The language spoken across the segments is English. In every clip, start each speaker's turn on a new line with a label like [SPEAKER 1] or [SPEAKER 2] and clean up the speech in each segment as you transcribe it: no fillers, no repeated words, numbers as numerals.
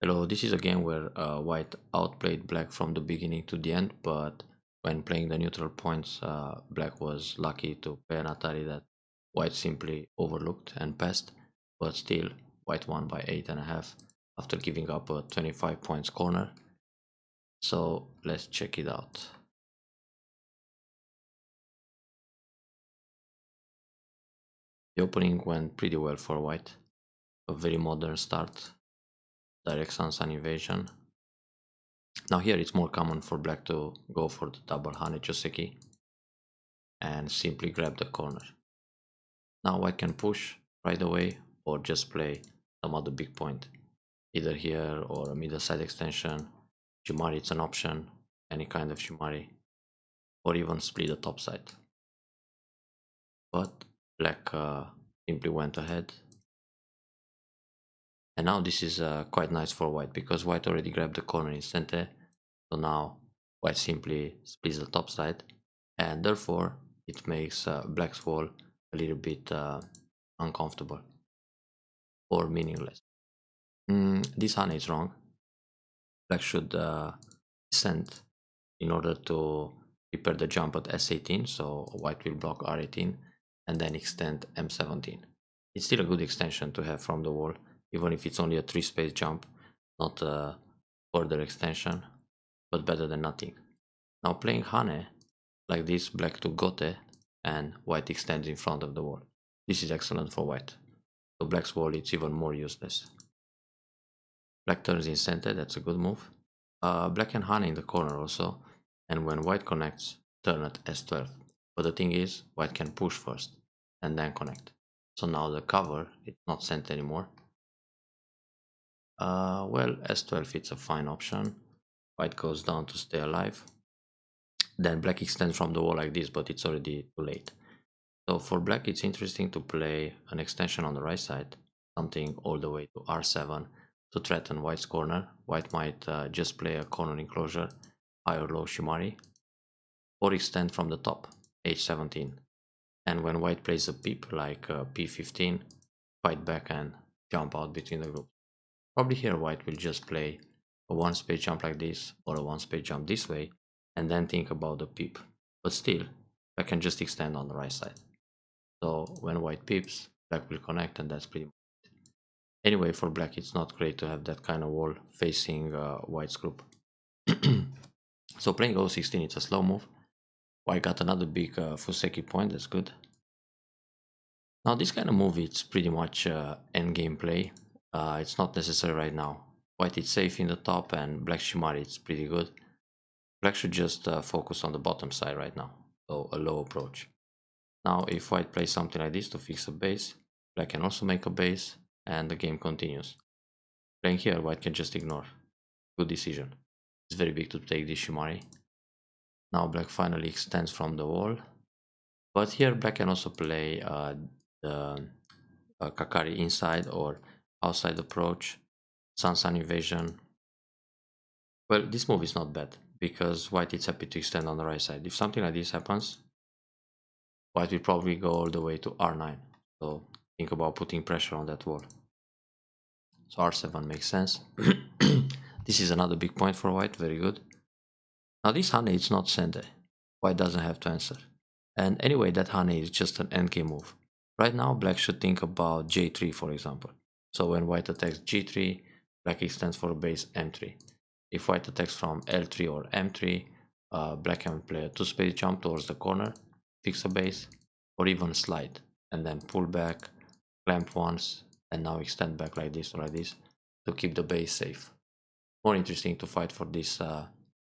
[SPEAKER 1] Hello, this is a game where white outplayed black from the beginning to the end, but when playing the neutral points, black was lucky to play an Atari that white simply overlooked and passed, but still, white won by 8.5 after giving up a 25 points corner. So let's check it out. The opening went pretty well for white, a very modern start, direct sun invasion. Now here it's more common for black to go for the double Hane Joseki and simply grab the corner. Now I can push right away or just play some other big point, either here or a middle side extension. Shumari it's an option, any kind of Shumari, or even split the top side. But black simply went ahead. And now this is quite nice for white because white already grabbed the corner in center. So now white simply splits the top side, and therefore it makes black's wall a little bit uncomfortable or meaningless. This Hane is wrong. Black should descend in order to prepare the jump at S18, so white will block R18 and then extend M17. It's still a good extension to have from the wall, even if it's only a 3-space jump, not a further extension, but better than nothing. Now playing Hane like this, black to Gote and white extends in front of the wall. This is excellent for white. So black's wall it's even more useless. Black turns in center, that's a good move. Black and Hane in the corner also, and when white connects, turn at S12. But the thing is, white can push first and then connect. So now the cover it's not sent anymore. Well, S12 it's a fine option. White goes down to stay alive. Then black extends from the wall like this, but it's already too late. So for black it's interesting to play an extension on the right side, something all the way to R7 to threaten white's corner. White might just play a corner enclosure, high or low Shimari, or extend from the top, H17. And when white plays a peep like P15, fight back and jump out between the groups. Probably here white will just play a 1-space jump like this or a 1-space jump this way and then think about the peep. But still, I can just extend on the right side. So when white peeps, black will connect and that's pretty much it. Anyway, for black it's not great to have that kind of wall facing white's group. So playing O16 it's a slow move. White got another big Fuseki point, that's good. Now this kind of move it's pretty much endgame play. It's not necessary right now. White is safe in the top and black Shimari it's pretty good. Black should just focus on the bottom side right now, so a low approach. Now if white plays something like this to fix a base, black can also make a base and the game continues. Playing here, white can just ignore. Good decision. It's very big to take this Shimari. Now black finally extends from the wall. But here black can also play the Kakari inside or outside approach, Sun invasion. Well, this move is not bad because white is happy to extend on the right side. If something like this happens, white will probably go all the way to R9. So think about putting pressure on that wall. So R7 makes sense. This is another big point for white, very good. Now this Hane is not Sende. White doesn't have to answer. And anyway, that Hane is just an endgame move. Right now, black should think about J3, for example. So when white attacks G3, black extends for a base M3. If white attacks from L3 or M3, black can play a 2-space jump towards the corner, fix a base, or even slide, and then pull back, clamp once, and now extend back like this or like this to keep the base safe. More interesting to fight for this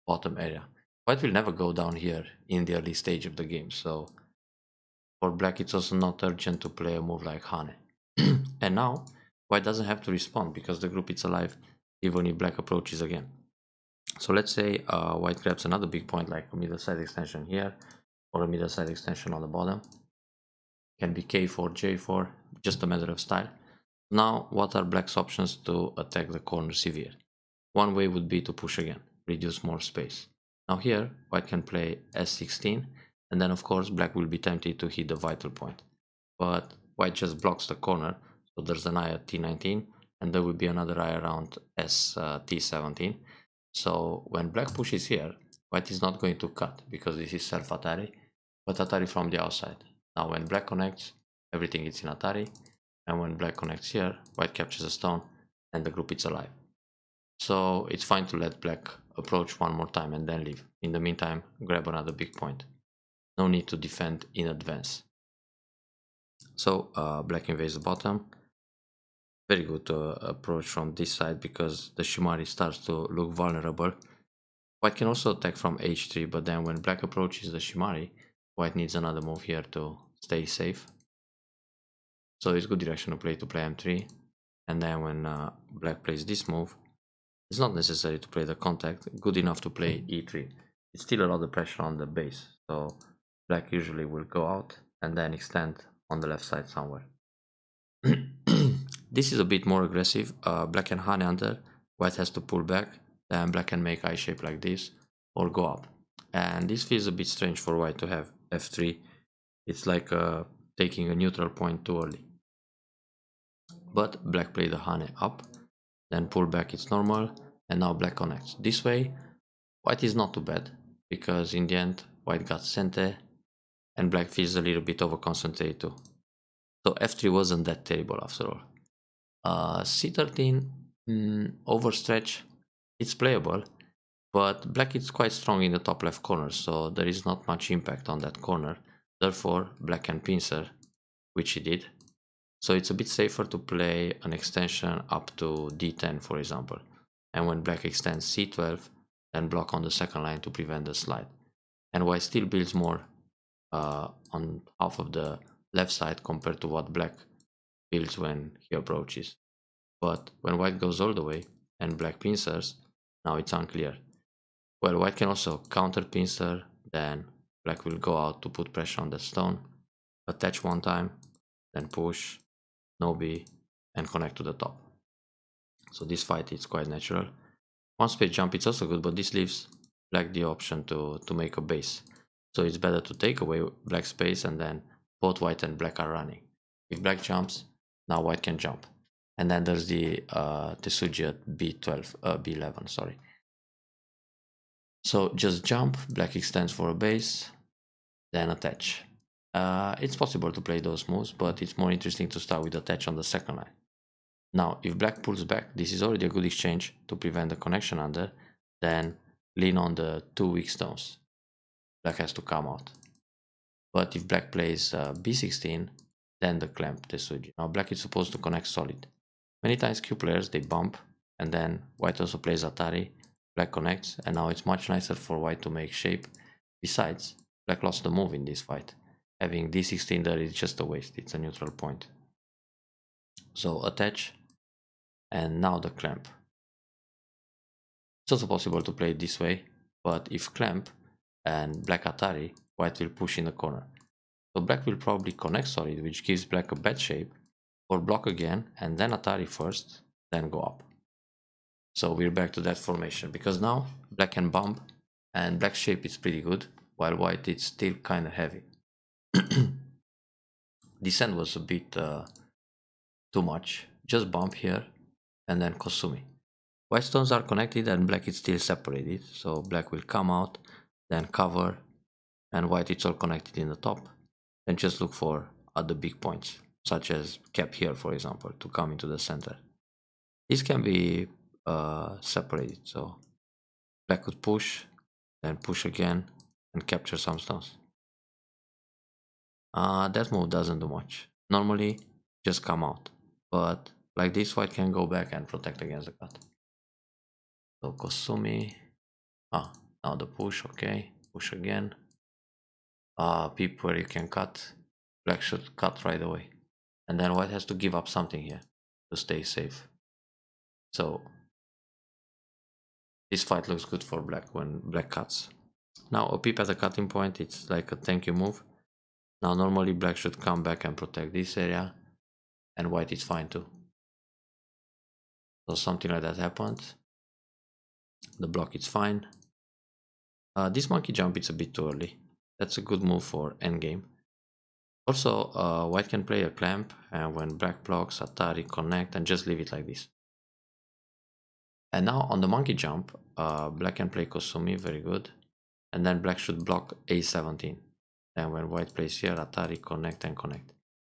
[SPEAKER 1] bottom area. White will never go down here in the early stage of the game, so for black it's also not urgent to play a move like Hane. And now white doesn't have to respond because the group is alive even if black approaches again. So let's say white grabs another big point like a middle side extension here or a middle side extension on the bottom. Can be K4, J4, just a matter of style. Now what are black's options to attack the corner severe? One way would be to push again, reduce more space. Now here, white can play S16, and then of course black will be tempted to hit the vital point. But white just blocks the corner, so there's an eye at T19, and there will be another eye around T17. So when black pushes here, white is not going to cut because this is self Atari, but Atari from the outside. Now when black connects, everything is in Atari, and when black connects here, white captures a stone and the group is alive. So it's fine to let black approach one more time and then leave. In the meantime, grab another big point. No need to defend in advance. So black invades the bottom. Very good approach from this side because the Shimari starts to look vulnerable. White can also attack from h3, but then when black approaches the Shimari, white needs another move here to stay safe. So it's good direction to play m3, and then when black plays this move, it's not necessary to play the contact, good enough to play e3. It's still a lot of pressure on the base, so black usually will go out and then extend on the left side somewhere. This is a bit more aggressive. Black can honey under, white has to pull back, then black can make eye shape like this or go up. And this feels a bit strange for white to have f3. It's like taking a neutral point too early. But black played the honey up, then pull back, it's normal, and now black connects. This way, white is not too bad, because in the end, white got sente, and black feels a little bit over concentrated too. So f3 wasn't that terrible after all. C13 overstretch, it's playable, but black is quite strong in the top left corner, so there is not much impact on that corner. Therefore, black can pincer, which he did. So it's a bit safer to play an extension up to d10, for example. And when black extends c12, then block on the second line to prevent the slide. And white still builds more on half of the left side compared to what black builds when he approaches. But when white goes all the way and black pincers, now it's unclear. Well, white can also counter pincer, then black will go out to put pressure on the stone, attach one time, then push, no B, and connect to the top. So this fight is quite natural. One space jump, it's also good, but this leaves black the option to make a base. So it's better to take away black space and then both white and black are running. If black jumps, now white can jump. And then there's the Tsuji at B11, sorry. So just jump, black extends for a base, then attach. It's possible to play those moves, but it's more interesting to start with attach on the second line. Now, if black pulls back, this is already a good exchange to prevent the connection under, then lean on the two weak stones. Black has to come out. But if black plays B16, then the clamp, Tsuji. Now black is supposed to connect solid. Many times Q players, they bump, and then white also plays Atari, black connects, and now it's much nicer for white to make shape. Besides, black lost the move in this fight. Having D16 there is just a waste, it's a neutral point. So attach, and now the clamp. It's also possible to play it this way, but if clamp and black Atari, white will push in the corner. So black will probably connect solid, which gives black a bad shape, or block again, and then Atari first, then go up. So we're back to that formation, because now black can bump, and black shape is pretty good, while white is still kind of heavy. Descent was a bit too much. Just bump here, and then Kosumi. White stones are connected and black is still separated, so black will come out, then cover, and white is all connected in the top. Then just look for other big points, such as cap here, for example, to come into the center. This can be separated, so black could push, then push again, and capture some stones. That move doesn't do much. Normally, just come out, but like this, white can go back and protect against the cut. So Kosumi, now the push, okay, push again. Peep where you can cut, black should cut right away. And then white has to give up something here to stay safe. So this fight looks good for black when black cuts. Now a peep at the cutting point, it's like a thank you move. Now normally black should come back and protect this area, and white is fine too. So something like that happened. The block is fine. This monkey jump, it's a bit too early. That's a good move for endgame. Also, white can play a clamp, and when black blocks, Atari connect and just leave it like this. And now on the monkey jump, black can play Kosumi, very good. And then black should block A17. And when white plays here, Atari connect and connect.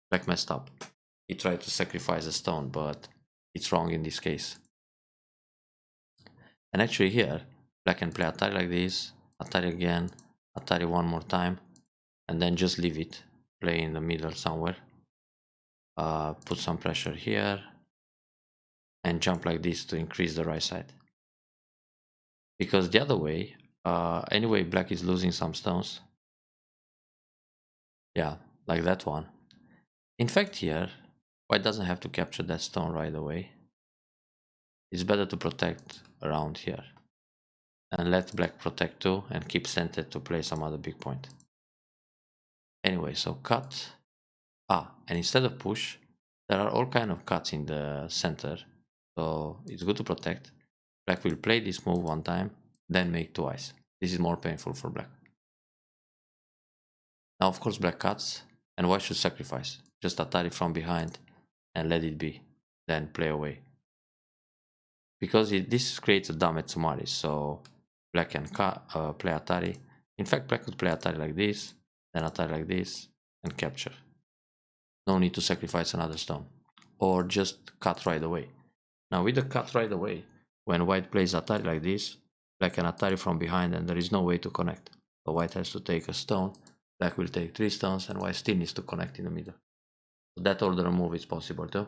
[SPEAKER 1] Black messed up. He tried to sacrifice a stone, but it's wrong in this case. And actually here, black can play Atari like this, Atari again, Atari one more time, and then just leave it, play in the middle somewhere. Put some pressure here, and jump like this to increase the right side. Because the other way, anyway, black is losing some stones. Yeah, like that one. In fact here, white doesn't have to capture that stone right away. It's better to protect around here. And let black protect too, and keep centered to play some other big point. Anyway, so cut. And instead of push, there are all kind of cuts in the center. So it's good to protect. Black will play this move one time, then make twice. This is more painful for black. Now of course black cuts, and white should sacrifice. Just Atari from behind and let it be. Then play away. Because this creates a damage to Mari, so black can play Atari. In fact, black could play Atari like this, then Atari like this, and capture. No need to sacrifice another stone. Or just cut right away. Now with the cut right away, when white plays Atari like this, black can Atari from behind and there is no way to connect. So white has to take a stone, black will take 3 stones, and white still needs to connect in the middle. So that order of move is possible too.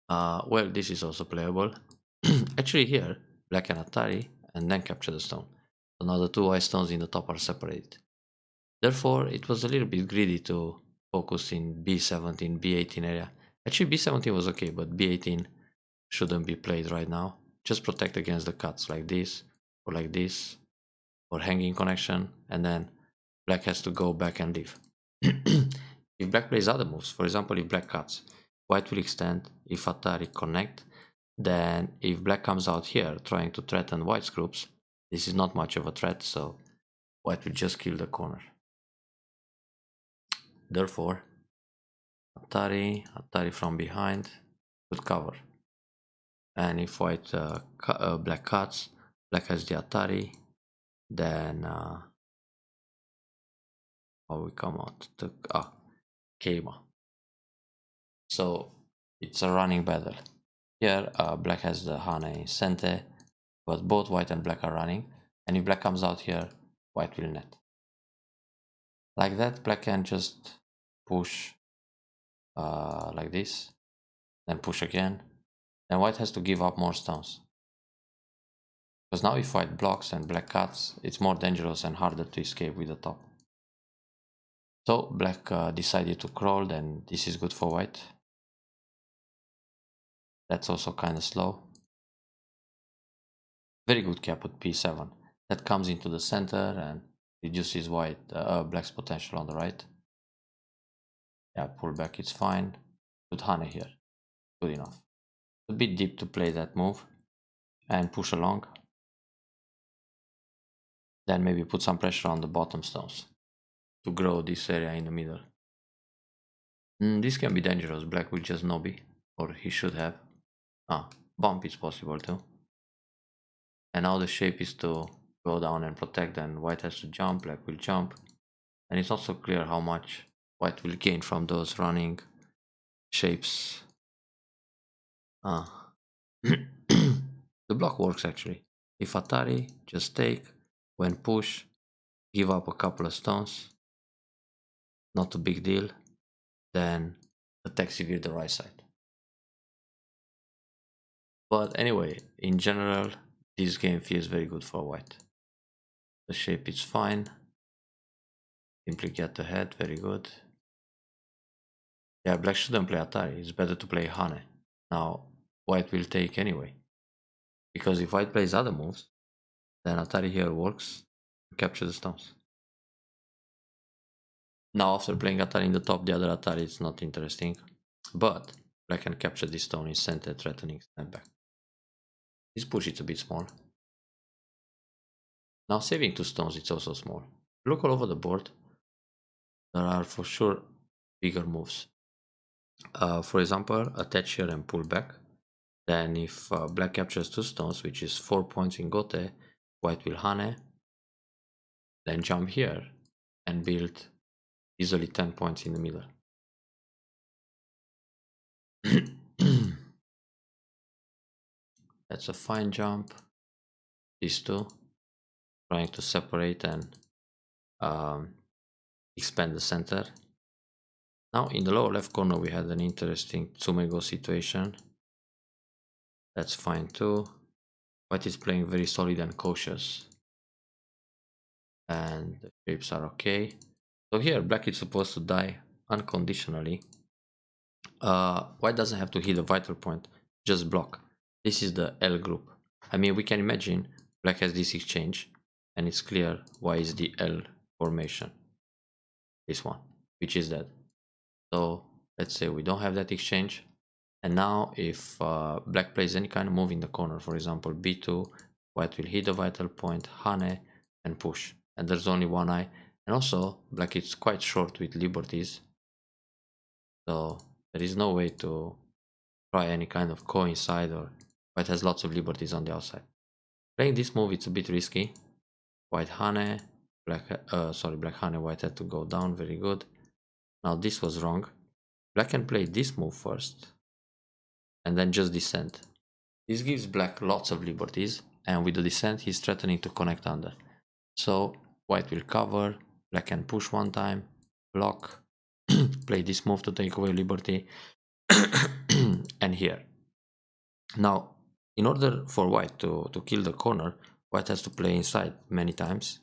[SPEAKER 1] Well, this is also playable. Actually here, black can Atari and then capture the stone. So now the 2 white stones in the top are separated. Therefore, it was a little bit greedy to focus in B17, B18 area. Actually, B17 was okay, but B18 shouldn't be played right now. Just protect against the cuts like this, or hanging connection, and then black has to go back and leave. If black plays other moves, for example, if black cuts, white will extend. If Atari connect, then if black comes out here trying to threaten white's groups, this is not much of a threat, so white will just kill the corner. Therefore, Atari from behind would cover. And if white black cuts, black has the Atari, then how we come out? Keima. So it's a running battle. Here black has the Hane in center, but both white and black are running. And if black comes out here, white will net. Like that, black can just push like this, then push again. Then white has to give up more stones. Because now if white blocks and black cuts, it's more dangerous and harder to escape with the top. So black decided to crawl, then this is good for white. That's also kind of slow. Very good cap with P7. That comes into the center and reduces black's potential on the right. Yeah, pull back, it's fine. Put Hane here. Good enough. A bit deep to play that move. And push along. Then maybe put some pressure on the bottom stones to grow this area in the middle. This can be dangerous. Black will just nobby, or he should have. Bump is possible too. And now the shape is to go down and protect, and white has to jump, black will jump. And it's also clear how much white will gain from those running shapes. The block works actually. If Atari, just take, when push, give up a couple of stones, not a big deal, then attack severe the right side. But anyway, in general, this game feels very good for white. The shape is fine. Simply get the head, very good. Yeah, black shouldn't play Atari, it's better to play Hane. Now, white will take anyway. Because if white plays other moves, then Atari here works, capture the stones. Now after playing Atari in the top, the other Atari is not interesting. But black can capture this stone in center, threatening snapback. This push is a bit small. Now saving 2 stones, it's also small. Look all over the board. there are for sure bigger moves. For example, attach here and pull back. Then if black captures 2 stones, which is 4 points in Gote, white will Hane, then jump here and build easily 10 points in the middle. That's a fine jump. These two, trying to separate and expand the center. Now in the lower left corner we had an interesting Tsumego situation. That's fine too. White is playing very solid and cautious. And the shapes are okay. So here black is supposed to die unconditionally. White doesn't have to hit a vital point, just block. This is the L group. I mean, we can imagine black has this exchange, and it's clear why is the L formation. This one, which is that. So let's say we don't have that exchange, and now if black plays any kind of move in the corner, for example b2, white will hit the vital point, Hane, and push. And there's only one eye, and also black is quite short with liberties, so there is no way to try any kind of coincide, or white has lots of liberties on the outside. Playing this move, it's a bit risky. White Hane, black Hane, white had to go down, very good. Now this was wrong. Black can play this move first, and then just descend. This gives black lots of liberties, and with the descent he's threatening to connect under. So white will cover, black can push one time, block, play this move to take away liberty, and here. Now, in order for white to kill the corner, white has to play inside many times,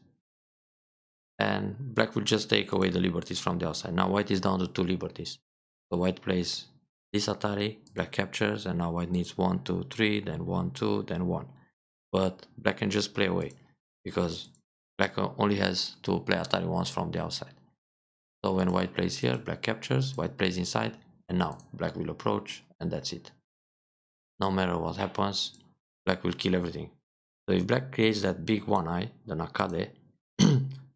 [SPEAKER 1] and black will just take away the liberties from the outside. Now white is down to 2 liberties. So white plays this Atari, black captures, and now white needs 1, 2, 3, then 1, 2, then 1. But black can just play away, because black only has to play Atari once from the outside. So when white plays here, black captures, white plays inside, and now black will approach, and that's it. No matter what happens, black will kill everything. So if black creates that big one eye, the Nakade,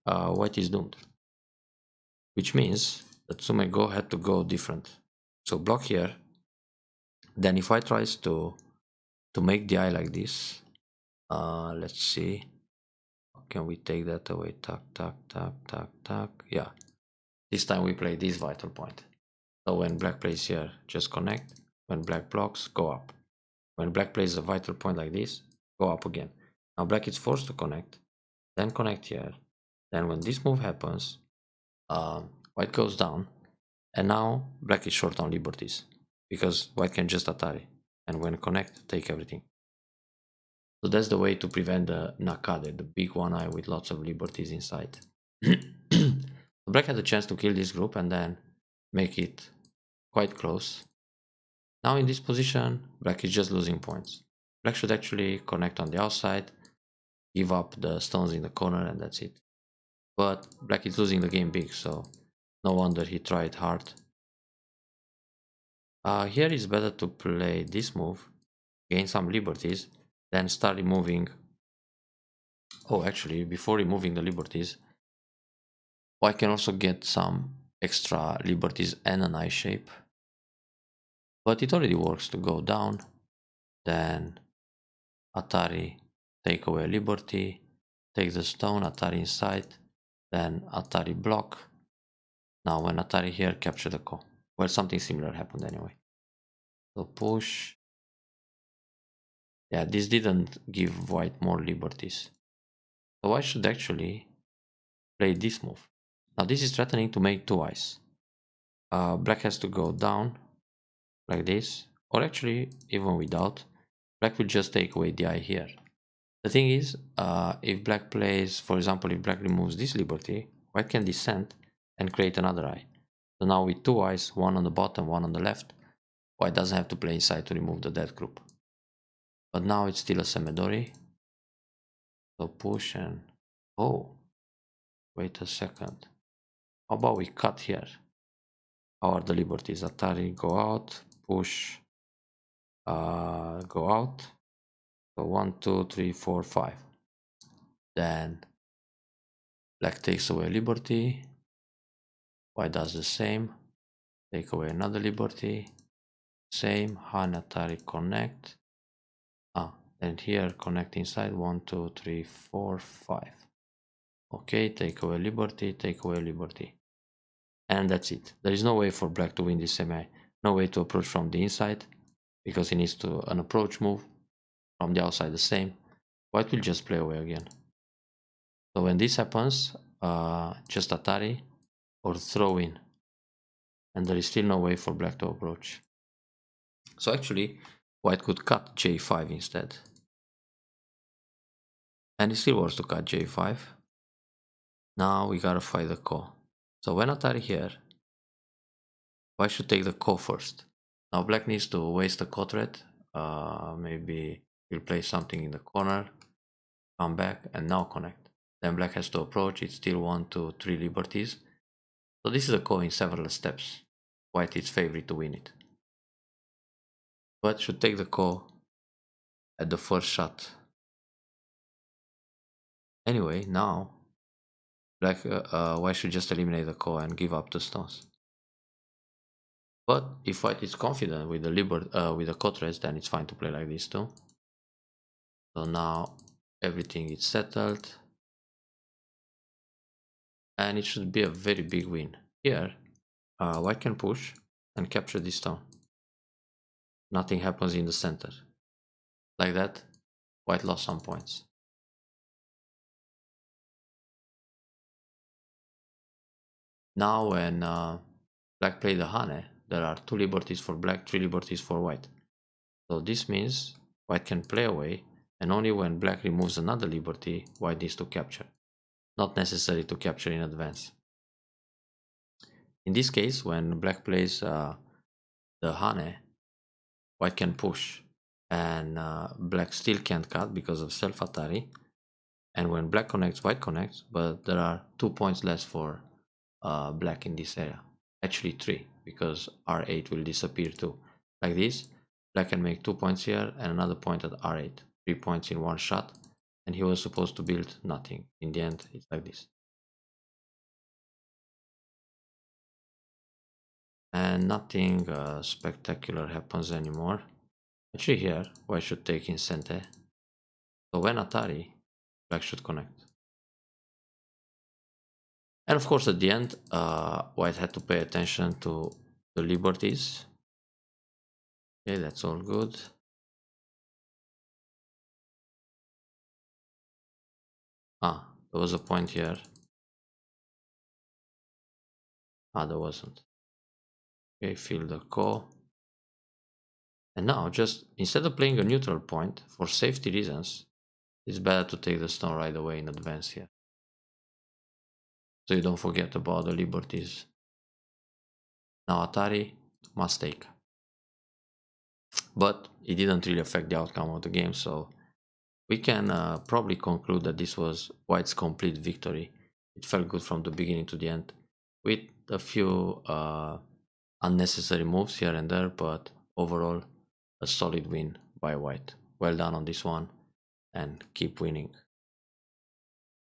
[SPEAKER 1] white is doomed. Which means that Tsumego had to go different. So block here. Then if white tries to make the eye like this, let's see. Can we take that away? Tuck, tuck, tuck, tuck, tuck. Yeah. This time we play this vital point. So when black plays here, just connect. When black blocks, go up. When black plays a vital point like this, go up again. Now black is forced to connect, then connect here. Then when this move happens, white goes down, and now black is short on liberties, because white can just Atari, and when connect, take everything. So that's the way to prevent the Nakade, the big one eye with lots of liberties inside. Black had a chance to kill this group and then make it quite close. Now in this position, black is just losing points. Black should actually connect on the outside, give up the stones in the corner, and that's it. But black is losing the game big, so no wonder he tried hard. Here it's better to play this move, gain some liberties, then start removing. Oh, actually, before removing the liberties, white can also get some extra liberties and an eye shape. But it already works to go down, then Atari, take away liberty, take the stone, Atari inside, then Atari block. Now when Atari here, capture the ko. Well, something similar happened anyway. So push. Yeah, this didn't give white more liberties. So white should actually play this move. Now this is threatening to make 2 eyes. Black has to go down like this, or actually even without, black will just take away the eye here. The thing is, if black plays, for example, if black removes this liberty, white can descend and create another eye. So now with 2 eyes, one on the bottom, one on the left, white doesn't have to play inside to remove the dead group. But now it's still a Semedori. So push and... oh, wait a second. How about we cut here? How are the liberties? Atari, go out, push, go out. So 1, 2, 3, 4, 5. Then black takes away liberty. White does the same. Take away another liberty. Same. Han Atari connect. And here connect inside 1, 2, 3, 4, 5. Okay, take away liberty, take away liberty. And that's it. There is no way for black to win this semi. No way to approach from the inside, because he needs to an approach move. From the outside the same. White will just play away again. So when this happens, just Atari or throw in. And there is still no way for black to approach. So actually, white could cut J5 instead. And it still works to cut J5. Now we gotta fight the ko. So when Atari here, white should take the ko first. Now black needs to waste the ko threat. Maybe he'll play something in the corner, come back, and now connect. Then black has to approach. It's still 1, 2, 3 liberties. So this is a ko in several steps. White is favorite to win it. But should take the ko at the first shot. Anyway, now black, white should just eliminate the ko and give up 2 stones. But if white is confident with the ko threats, then it's fine to play like this too. So now everything is settled. And it should be a very big win. Here, white can push and capture this stone. Nothing happens in the center. Like that, white lost some points. Now when black play the Hane, there are 2 liberties for black, 3 liberties for white. So this means white can play away, and only when black removes another liberty, white needs to capture. Not necessary to capture in advance. In this case, when black plays the Hane, white can push, and black still can't cut because of self-Atari. And when black connects, white connects, but there are 2 points less for black in this area. Actually 3, because R8 will disappear too. Like this, black can make 2 points here and another point at R8. 3 points in one shot, and he was supposed to build nothing. In the end, it's like this. And nothing spectacular happens anymore. Actually here, white should take in Sente. So when Atari, black should connect. And of course at the end, white had to pay attention to the liberties. Okay, that's all good. There was a point here. There wasn't. Okay, fill the ko. And now, just instead of playing a neutral point, for safety reasons, it's better to take the stone right away in advance here. So you don't forget about the liberties. Now Atari must take. But it didn't really affect the outcome of the game, so we can probably conclude that this was white's complete victory. It felt good from the beginning to the end, with a few unnecessary moves here and there, but overall a solid win by white. Well done on this one, and keep winning.